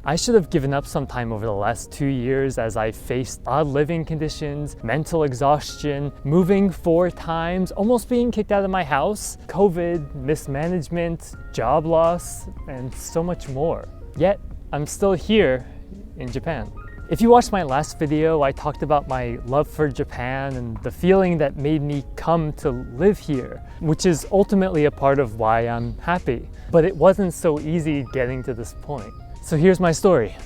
I should have given up sometime over the last 2 years as I faced odd living conditions, mental exhaustion, moving 4 times, almost being kicked out of my house, COVID, mismanagement, job loss, and so much more. Yet, I'm still here in Japan. If you watched my last video, I talked about my love for Japan and the feeling that made me come to live here, which is ultimately a part of why I'm happy. But it wasn't so easy getting to this point. So here's my story.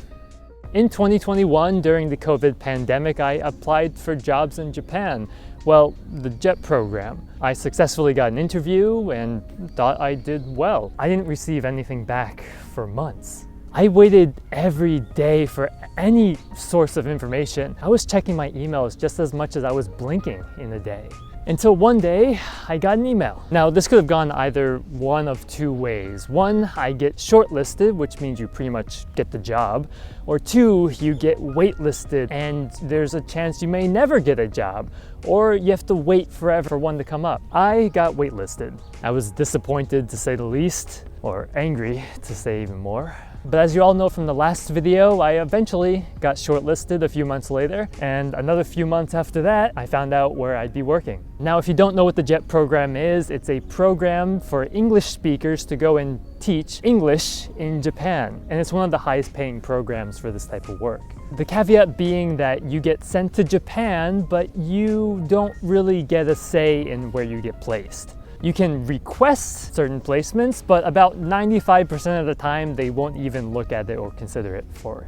In 2021, during the COVID pandemic, I applied for jobs in Japan. Well, the JET program. I successfully got an interview and thought I did well. I didn't receive anything back for months. I waited every day for any source of information. I was checking my emails just as much as I was blinking in a day. Until one day, I got an email. Now, this could have gone either one of 2 ways. 1, I get shortlisted, which means you pretty much get the job. Or 2, you get waitlisted and there's a chance you may never get a job. Or you have to wait forever for one to come up. I got waitlisted. I was disappointed to say the least, or angry to say even more. But as you all know from the last video, I eventually got shortlisted a few months later, and another few months after that, I found out where I'd be working. Now, if you don't know what the JET program is, it's a program for English speakers to go and teach English in Japan, and it's one of the highest paying programs for this type of work. The caveat being that you get sent to Japan, but you don't really get a say in where you get placed. You can request certain placements, but about 95% of the time, they won't even look at it or consider it for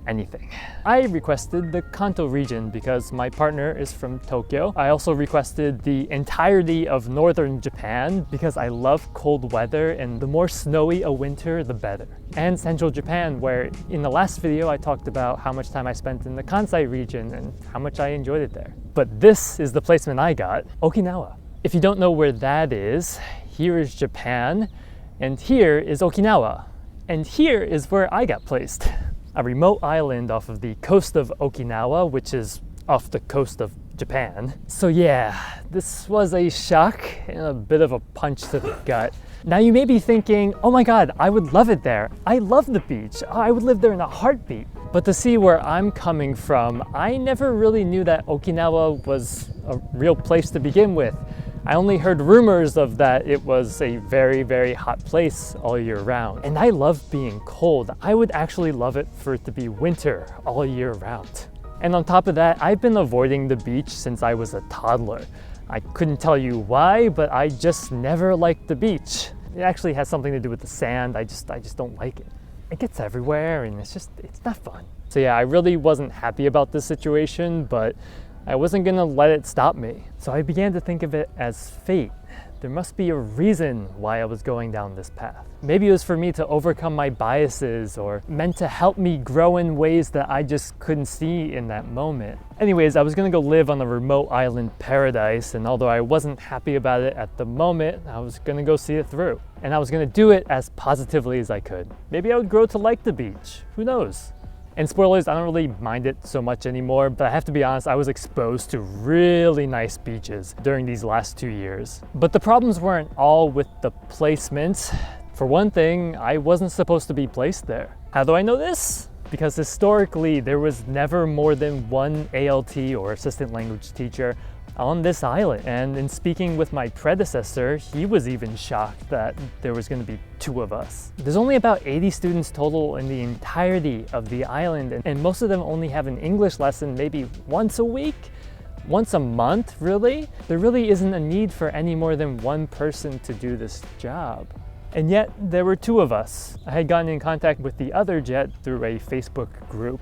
anything. I requested the Kanto region because my partner is from Tokyo. I also requested the entirety of northern Japan because I love cold weather, and the more snowy a winter, the better. And central Japan, where in the last video, I talked about how much time I spent in the Kansai region and how much I enjoyed it there. But this is the placement I got, Okinawa. If you don't know where that is, here is Japan, and here is Okinawa, and here is where I got placed. A remote island off of the coast of Okinawa, which is off the coast of Japan. So yeah, this was a shock and a bit of a punch to the gut. Now you may be thinking, oh my God, I would love it there. I love the beach. I would live there in a heartbeat. But to see where I'm coming from, I never really knew that Okinawa was a real place to begin with. I only heard rumors of that it was a very, very hot place all year round. And I love being cold. I would actually love it for it to be winter all year round. And on top of that, I've been avoiding the beach since I was a toddler. I couldn't tell you why, but I just never liked the beach. It actually has something to do with the sand. I just don't like it. It gets everywhere and it's not fun. So yeah, I really wasn't happy about this situation, but I wasn't gonna let it stop me. So I began to think of it as fate. There must be a reason why I was going down this path. Maybe it was for me to overcome my biases, or meant to help me grow in ways that I just couldn't see in that moment. Anyways, I was gonna go live on a remote island paradise, and although I wasn't happy about it at the moment, I was gonna go see it through. And I was gonna do it as positively as I could. Maybe I would grow to like the beach, who knows? And spoilers, I don't really mind it so much anymore, but I have to be honest, I was exposed to really nice beaches during these last 2 years. But the problems weren't all with the placements. For one thing, I wasn't supposed to be placed there. How do I know this? Because historically, there was never more than one ALT or assistant language teacher on this island. And in speaking with my predecessor, he was even shocked that there was going to be 2 of us. There's only about 80 students total in the entirety of the island, and most of them only have an English lesson maybe once a week, once a month, really. There really isn't a need for any more than one person to do this job. And yet, there were 2 of us. I had gotten in contact with the other JET through a Facebook group,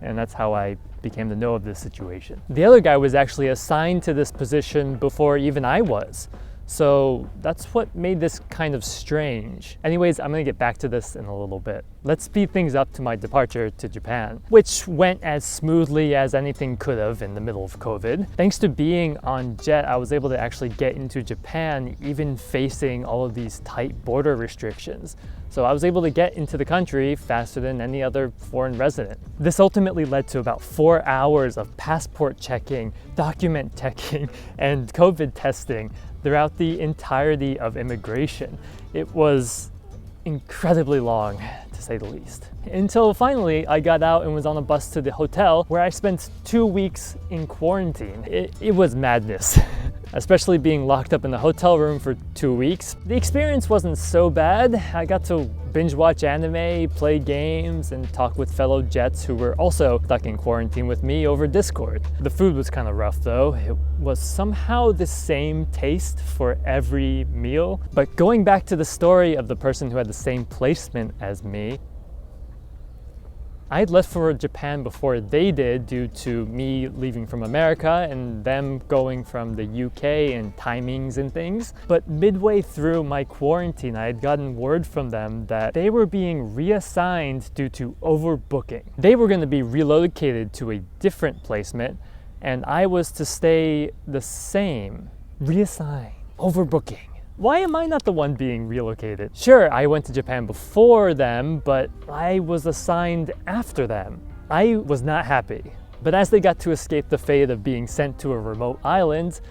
and that's how I became to know of this situation. The other guy was actually assigned to this position before even I was. So that's what made this kind of strange. Anyways, I'm gonna get back to this in a little bit. Let's speed things up to my departure to Japan, which went as smoothly as anything could have in the middle of COVID. Thanks to being on JET, I was able to actually get into Japan even facing all of these tight border restrictions. So I was able to get into the country faster than any other foreign resident. This ultimately led to about 4 hours of passport checking, document checking, and COVID testing throughout the entirety of immigration. It was incredibly long, to say the least. Until finally I got out and was on a bus to the hotel where I spent 2 weeks in quarantine. It was madness, especially being locked up in the hotel room for 2 weeks. The experience wasn't so bad. I got to binge watch anime, play games, and talk with fellow Jets who were also stuck in quarantine with me over Discord. The food was kind of rough though. It was somehow the same taste for every meal. But going back to the story of the person who had the same placement as me, I had left for Japan before they did due to me leaving from America and them going from the UK and timings and things. But midway through my quarantine, I had gotten word from them that they were being reassigned due to overbooking. They were going to be relocated to a different placement and I was to stay the same. Reassigned. Overbooking. Why am I not the one being relocated? Sure, I went to Japan before them, but I was assigned after them. I was not happy. But as they got to escape the fate of being sent to a remote island,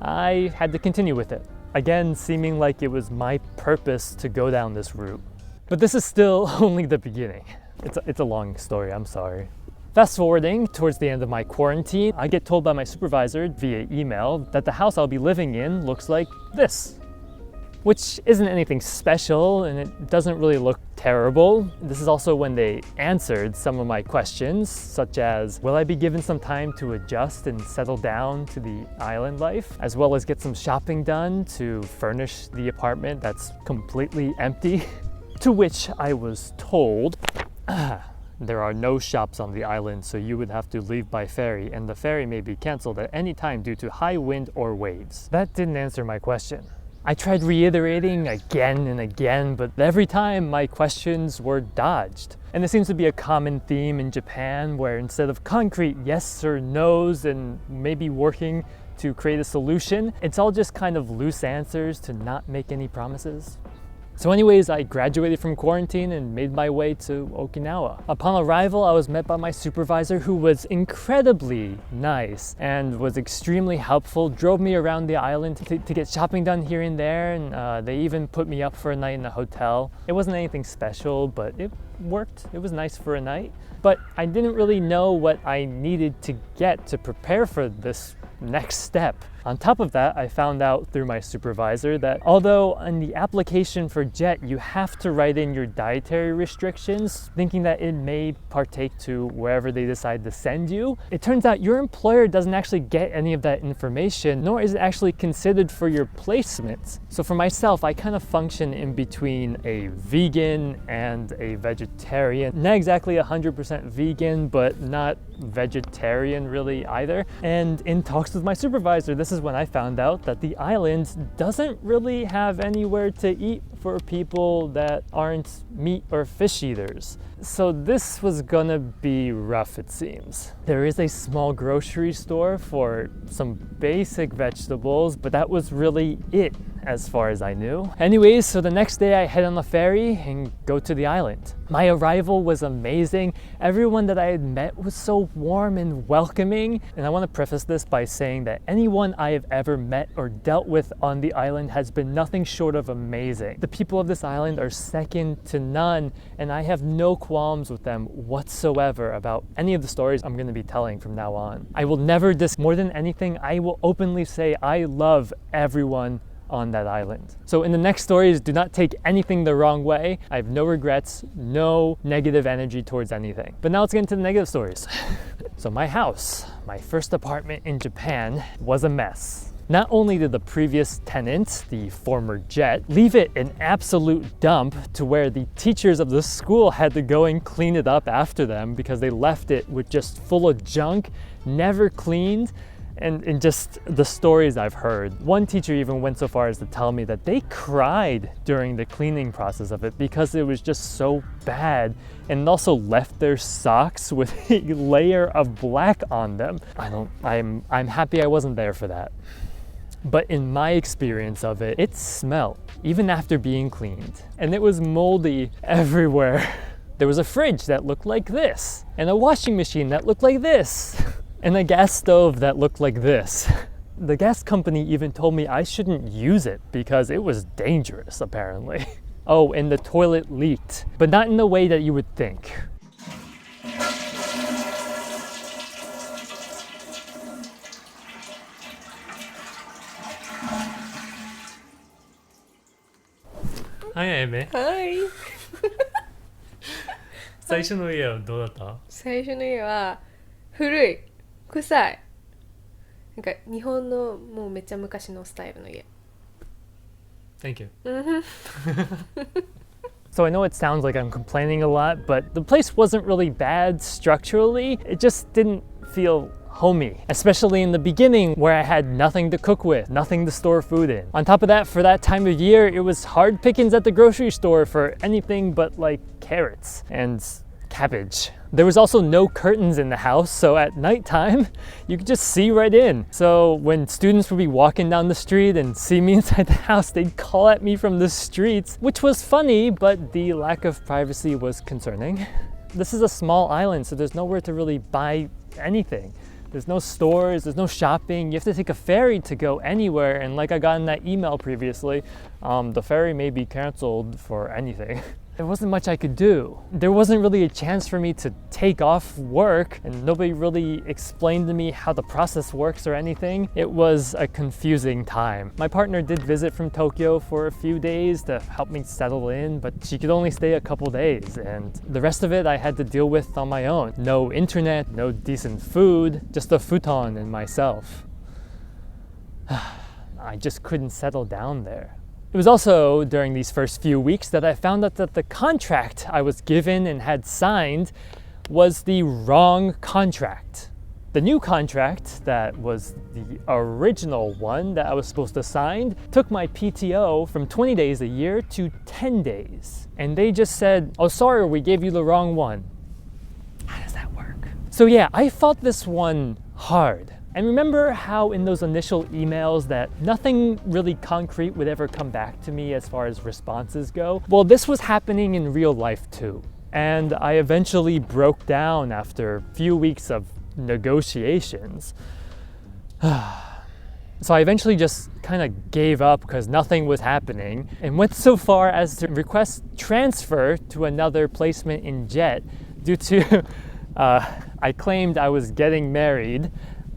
I had to continue with it. Again, seeming like it was my purpose to go down this route. But this is still only the beginning. It's a long story, I'm sorry. Fast forwarding towards the end of my quarantine, I get told by my supervisor via email that the house I'll be living in looks like this. Which isn't anything special and it doesn't really look terrible. This is also when they answered some of my questions, such as, will I be given some time to adjust and settle down to the island life, as well as get some shopping done to furnish the apartment that's completely empty? To which I was told, there are no shops on the island, so you would have to leave by ferry, and the ferry may be canceled at any time due to high wind or waves. That didn't answer my question. I tried reiterating again and again, but every time my questions were dodged. And this seems to be a common theme in Japan, where instead of concrete yes or no's and maybe working to create a solution, it's all just kind of loose answers to not make any promises. So anyways, I graduated from quarantine and made my way to Okinawa. Upon arrival, I was met by my supervisor, who was incredibly nice and was extremely helpful, drove me around the island to get shopping done here and there, and they even put me up for a night in a hotel. It wasn't anything special, but it worked. It was nice for a night. But I didn't really know what I needed to get to prepare for this next step. On top of that, I found out through my supervisor that although on the application for JET you have to write in your dietary restrictions, thinking that it may partake to wherever they decide to send you, it turns out your employer doesn't actually get any of that information, nor is it actually considered for your placements. So for myself, I kind of function in between a vegan and a vegetarian. Not exactly 100% vegan, but not vegetarian really either. And in talks with my supervisor, this is when I found out that the island doesn't really have anywhere to eat for people that aren't meat or fish eaters. So this was gonna be rough, it seems. There is a small grocery store for some basic vegetables, but that was really it as far as I knew. Anyways, so the next day I head on the ferry and go to the island. My arrival was amazing. Everyone that I had met was so warm and welcoming. And I want to preface this by saying that anyone I have ever met or dealt with on the island has been nothing short of amazing. The people of this island are second to none, and I have no qualms with them whatsoever about any of the stories I'm going to be telling from now on. I will never more than anything, I will openly say I love everyone on that island. So in the next stories, do not take anything the wrong way. I have no regrets, no negative energy towards anything. But now let's get into the negative stories. So my house, my first apartment in Japan, was a mess. Not only did the previous tenant, the former Jet, leave it an absolute dump to where the teachers of the school had to go and clean it up after them because they left it with just full of junk, never cleaned. And in just the stories I've heard, one teacher even went so far as to tell me that they cried during the cleaning process of it because it was just so bad, and also left their socks with a layer of black on them. I'm happy I wasn't there for that. But in my experience of it, it smelled, even after being cleaned. And it was moldy everywhere. There was a fridge that looked like this, and a washing machine that looked like this, and a gas stove that looked like this. The gas company even told me I shouldn't use it because it was dangerous, apparently. Oh, and the toilet leaked, but not in the way that you would think. Hi, Amy. Hi. 最初の家はどうだった？最初の家は古い、臭い。なんか日本のもうめっちゃ昔のスタイルの家。Thank you. So I know it sounds like I'm complaining a lot, but the place wasn't really bad structurally. It just didn't feel homey, especially in the beginning where I had nothing to cook with, nothing to store food in. On top of that, for that time of year, it was hard pickings at the grocery store for anything but like carrots and cabbage. There was also no curtains in the house, so at nighttime, you could just see right in. So when students would be walking down the street and see me inside the house, they'd call at me from the streets, which was funny, but the lack of privacy was concerning. This is a small island, so there's nowhere to really buy anything. There's no stores, there's no shopping. You have to take a ferry to go anywhere. And like I got in that email previously, the ferry may be canceled for anything. There wasn't much I could do. There wasn't really a chance for me to take off work, and nobody really explained to me how the process works or anything. It was a confusing time. My partner did visit from Tokyo for a few days to help me settle in, but she could only stay a couple days, and the rest of it I had to deal with on my own. No internet, no decent food, just a futon and myself. I just couldn't settle down there. It was also during these first few weeks that I found out that the contract I was given and had signed was the wrong contract. The new contract, that was the original one that I was supposed to sign, took my PTO from 20 days a year to 10 days. And they just said, "Oh, sorry, we gave you the wrong one." How does that work? So yeah, I fought this one hard. And remember how in those initial emails that nothing really concrete would ever come back to me as far as responses go? Well, this was happening in real life too. And I eventually broke down after a few weeks of negotiations. So I eventually just kind of gave up because nothing was happening and went so far as to request transfer to another placement in JET due to I claimed I was getting married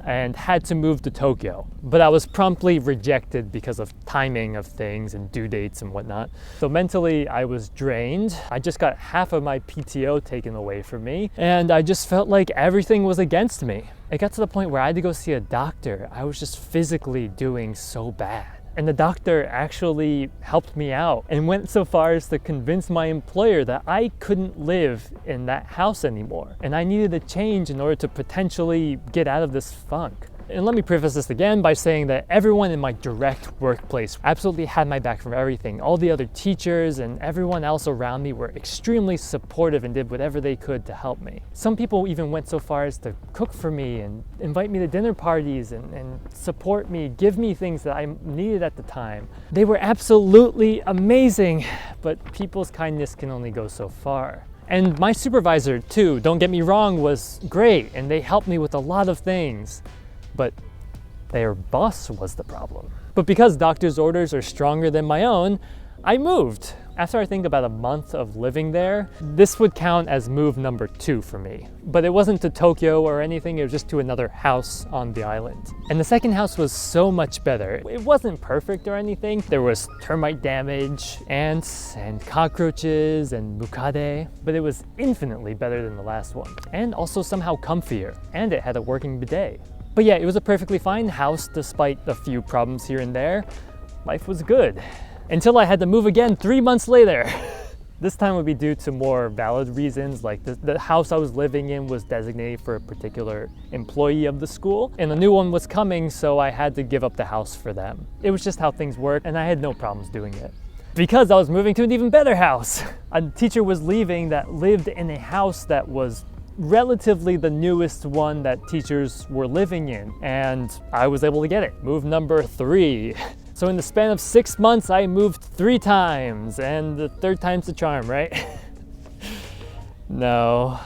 and had to move to Tokyo. But I was promptly rejected because of timing of things and due dates and whatnot. So mentally, I was drained. I just got half of my PTO taken away from me, and I just felt like everything was against me. It got to the point where I had to go see a doctor. I was just physically doing so bad. And the doctor actually helped me out and went so far as to convince my employer that I couldn't live in that house anymore. And I needed a change in order to potentially get out of this funk. And let me preface this again by saying that everyone in my direct workplace absolutely had my back for everything. All the other teachers and everyone else around me were extremely supportive and did whatever they could to help me. Some people even went so far as to cook for me and invite me to dinner parties and support me, give me things that I needed at the time. They were absolutely amazing, but people's kindness can only go so far. And my supervisor too, don't get me wrong, was great, and they helped me with a lot of things. But their boss was the problem. But because doctor's orders are stronger than my own, I moved. After I think about a month of living there, this would count as move number 2 for me. But it wasn't to Tokyo or anything, it was just to another house on the island. And the second house was so much better. It wasn't perfect or anything. There was termite damage, ants and cockroaches and mukade, but it was infinitely better than the last one. And also somehow comfier, and it had a working bidet. But yeah, it was a perfectly fine house despite a few problems here and there. Life was good. Until I had to move again 3 months later. This time would be due to more valid reasons, like the house I was living in was designated for a particular employee of the school, and a new one was coming, so I had to give up the house for them. It was just how things work, and I had no problems doing it. Because I was moving to an even better house. A teacher was leaving that lived in a house that was relatively the newest one that teachers were living in, and I was able to get it. Move number 3. So in the span of 6 months, I moved 3 times, and the third time's the charm, right? No.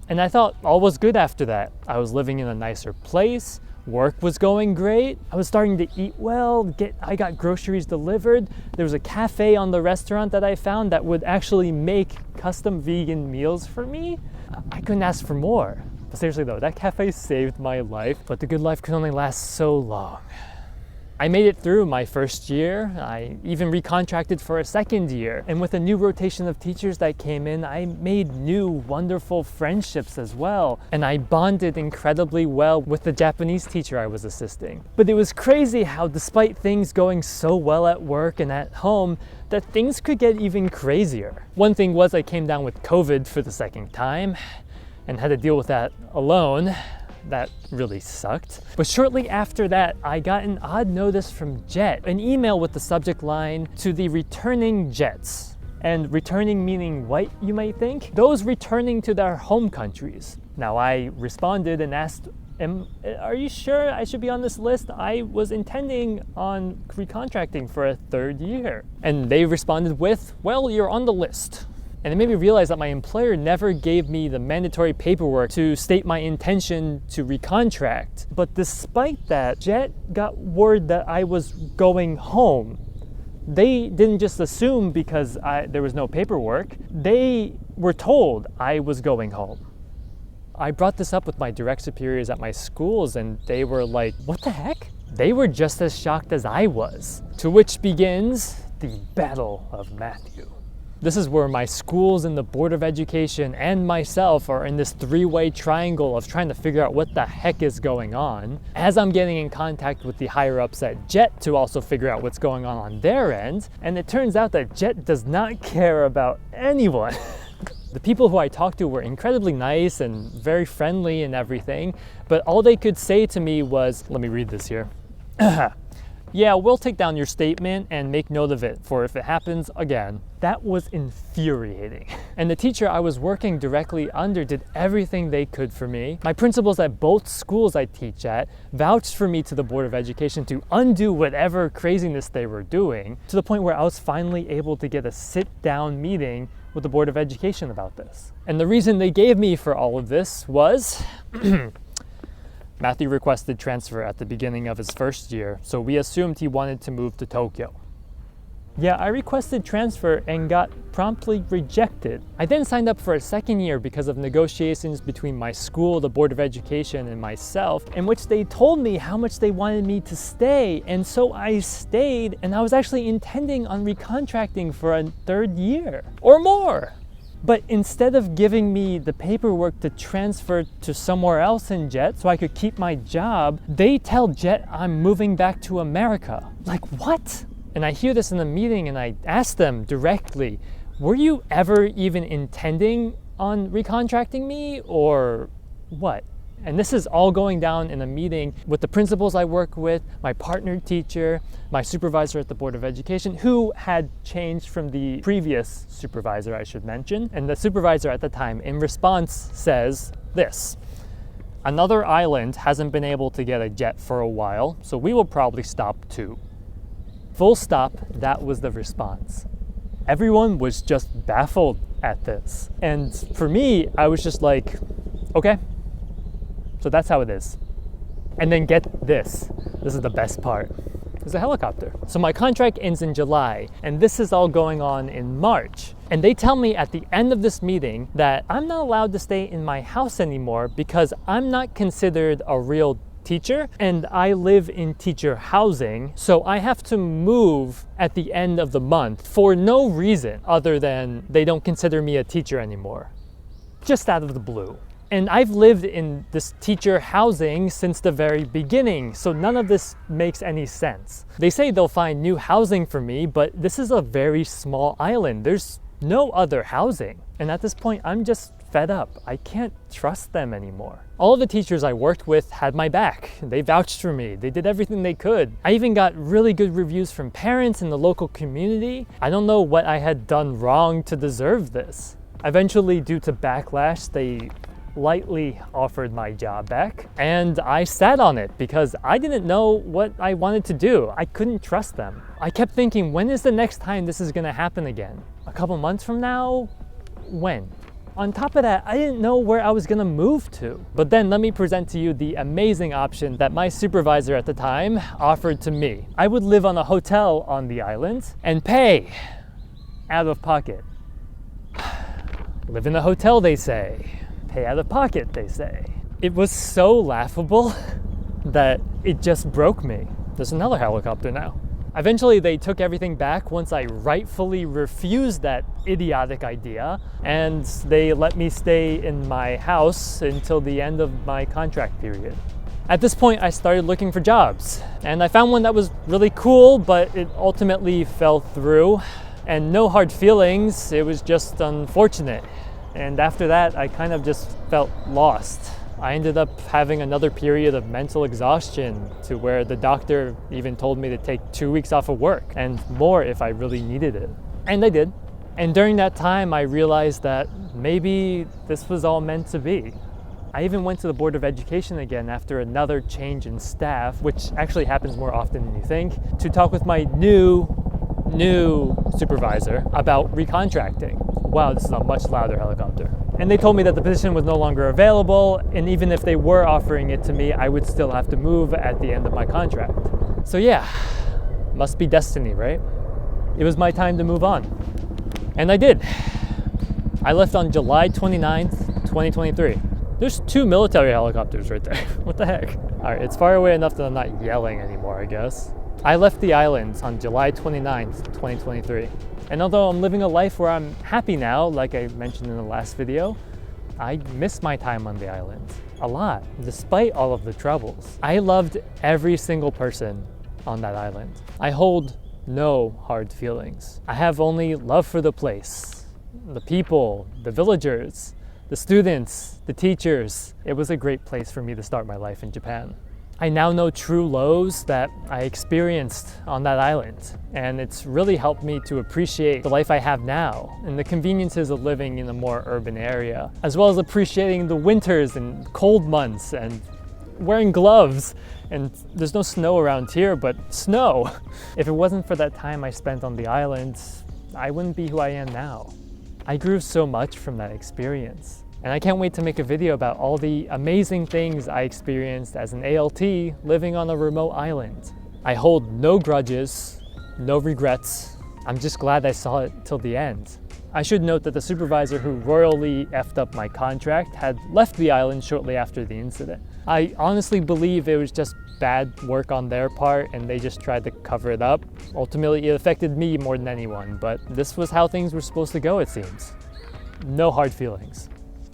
And I thought all was good after that. I was living in a nicer place, Work was going great. I was starting to eat well. I got groceries delivered. There was a cafe on the restaurant that I found that would actually make custom vegan meals for me. I couldn't ask for more. But seriously though, that cafe saved my life, but the good life could only last so long. I made it through my first year. I even recontracted for a second year. And with a new rotation of teachers that came in, I made new wonderful friendships as well. And I bonded incredibly well with the Japanese teacher I was assisting. But it was crazy how despite things going so well at work and at home, that things could get even crazier. One thing was I came down with COVID for the second time and had to deal with that alone. That really sucked. But shortly after that, I got an odd notice from Jet, an email with the subject line, "To the returning Jets." And returning meaning what, you might think? Those returning to their home countries. Now I responded and asked, are you sure I should be on this list? I was intending on recontracting for a third year. And they responded with, well, you're on the list. And it made me realize that my employer never gave me the mandatory paperwork to state my intention to recontract. But despite that, Jet got word that I was going home. They didn't just assume because there was no paperwork. They were told I was going home. I brought this up with my direct superiors at my schools and they were like, what the heck? They were just as shocked as I was. To which begins the Battle of Matthew. This is where my schools and the Board of Education and myself are in this three-way triangle of trying to figure out what the heck is going on, as I'm getting in contact with the higher-ups at Jet to also figure out what's going on their end. And it turns out that Jet does not care about anyone. The people who I talked to were incredibly nice and very friendly and everything, but all they could say to me was, let me read this here. Yeah, we'll take down your statement and make note of it for if it happens again. That was infuriating. And the teacher I was working directly under did everything they could for me. My principals at both schools I teach at vouched for me to the Board of Education to undo whatever craziness they were doing, to the point where I was finally able to get a sit-down meeting with the Board of Education about this. And the reason they gave me for all of this was Matthew requested transfer at the beginning of his first year, so we assumed he wanted to move to Tokyo. Yeah, I requested transfer and got promptly rejected. I then signed up for a second year because of negotiations between my school, the Board of Education, and myself, in which they told me how much they wanted me to stay, and so I stayed, and I was actually intending on recontracting for a third year, or more. But instead of giving me the paperwork to transfer to somewhere else in Jet so I could keep my job, they tell Jet I'm moving back to America. Like, what? And I hear this in a meeting and I ask them directly, were you ever even intending on recontracting me or what? And this is all going down in a meeting with the principals I work with, my partner teacher, my supervisor at the Board of Education, who had changed from the previous supervisor, I should mention. And the supervisor at the time, in response, says this: another island hasn't been able to get a jet for a while, so we will probably stop too. Full stop, that was the response. Everyone was just baffled at this. And for me, I was just like, okay. So that's how it is. And then get this. This is the best part. It's a helicopter. So my contract ends in July, and this is all going on in March. And they tell me at the end of this meeting that I'm not allowed to stay in my house anymore because I'm not considered a real teacher and I live in teacher housing. So I have to move at the end of the month for no reason other than they don't consider me a teacher anymore. Just out of the blue. And I've lived in this teacher housing since the very beginning, so none of this makes any sense. They say they'll find new housing for me, but this is a very small island. There's no other housing. And at this point, I'm just fed up. I can't trust them anymore. All of the teachers I worked with had my back. They vouched for me. They did everything they could. I even got really good reviews from parents in the local community. I don't know what I had done wrong to deserve this. Eventually, due to backlash, they lightly offered my job back, and I sat on it because I didn't know what I wanted to do. I couldn't trust them. I kept thinking, when is the next time this is gonna happen again? A couple months from now? When? On top of that, I didn't know where I was gonna move to. But then let me present to you the amazing option that my supervisor at the time offered to me. I would live on a hotel on the island and pay out of pocket. Live in a hotel, they say. Pay out of pocket, they say. It was so laughable that it just broke me. There's another helicopter now. Eventually, they took everything back once I rightfully refused that idiotic idea, and they let me stay in my house until the end of my contract period. At this point, I started looking for jobs, and I found one that was really cool, but it ultimately fell through. And no hard feelings, it was just unfortunate. And after that, I kind of just felt lost. I ended up having another period of mental exhaustion to where the doctor even told me to take 2 weeks off of work and more if I really needed it. And I did. And during that time, I realized that maybe this was all meant to be. I even went to the Board of Education again after another change in staff, which actually happens more often than you think, to talk with my new supervisor about recontracting. Wow, this is a much louder helicopter. And they told me that the position was no longer available, and even if they were offering it to me, I would still have to move at the end of my contract. So yeah, must be destiny, right? It was my time to move on. And I did. I left on July 29th, 2023. There's 2 military helicopters right there. What the heck? All right, it's far away enough that I'm not yelling anymore, I guess. I left the island on July 29th, 2023. And although I'm living a life where I'm happy now, like I mentioned in the last video, I miss my time on the island a lot, despite all of the troubles. I loved every single person on that island. I hold no hard feelings. I have only love for the place, the people, the villagers, the students, the teachers. It was a great place for me to start my life in Japan. I now know true lows that I experienced on that island, and it's really helped me to appreciate the life I have now and the conveniences of living in a more urban area, as well as appreciating the winters and cold months and wearing gloves. And there's no snow around here, but snow. If it wasn't for that time I spent on the island, I wouldn't be who I am now. I grew so much from that experience. And I can't wait to make a video about all the amazing things I experienced as an ALT living on a remote island. I hold no grudges, no regrets. I'm just glad I saw it till the end. I should note that the supervisor who royally effed up my contract had left the island shortly after the incident. I honestly believe it was just bad work on their part and they just tried to cover it up. Ultimately, it affected me more than anyone, but this was how things were supposed to go, it seems. No hard feelings.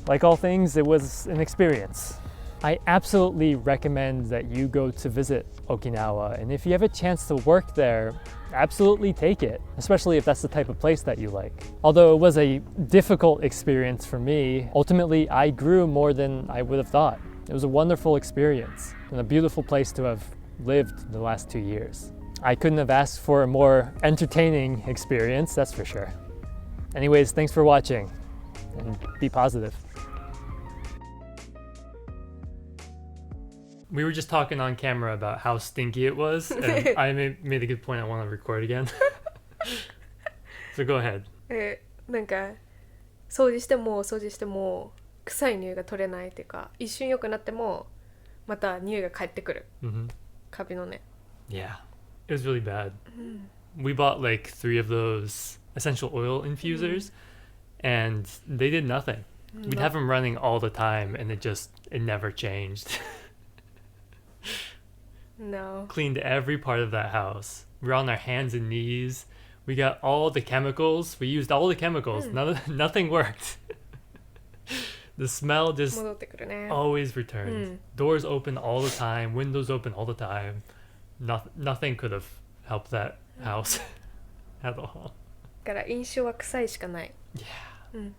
Like all things, it was an experience. I absolutely recommend that you go to visit Okinawa, and if you have a chance to work there, absolutely take it, especially if that's the type of place that you like. Although it was a difficult experience for me, ultimately I grew more than I would have thought. It was a wonderful experience and a beautiful place to have lived the last 2 years. I couldn't have asked for a more entertaining experience, that's for sure. Anyways, thanks for watching, and be positive. We were just talking on camera about how stinky it was, and I made a good point. I want to record again. So go ahead. なんか掃除しても臭い匂いが取れないっていうか、一瞬良くなってもまた匂いが返ってくる。カビのね。Yeah, it was really bad. We bought like 3 of those essential oil infusers, and they did nothing. We'd have them running all the time, and it never changed. No. Cleaned every part of that house. We were on our hands and knees. We got all the chemicals. We used all the chemicals. Nothing worked. The smell just always returned. Doors open all the time. Windows open all the time. Nothing could have helped that house at all. だから印象は臭いしかない。Yeah.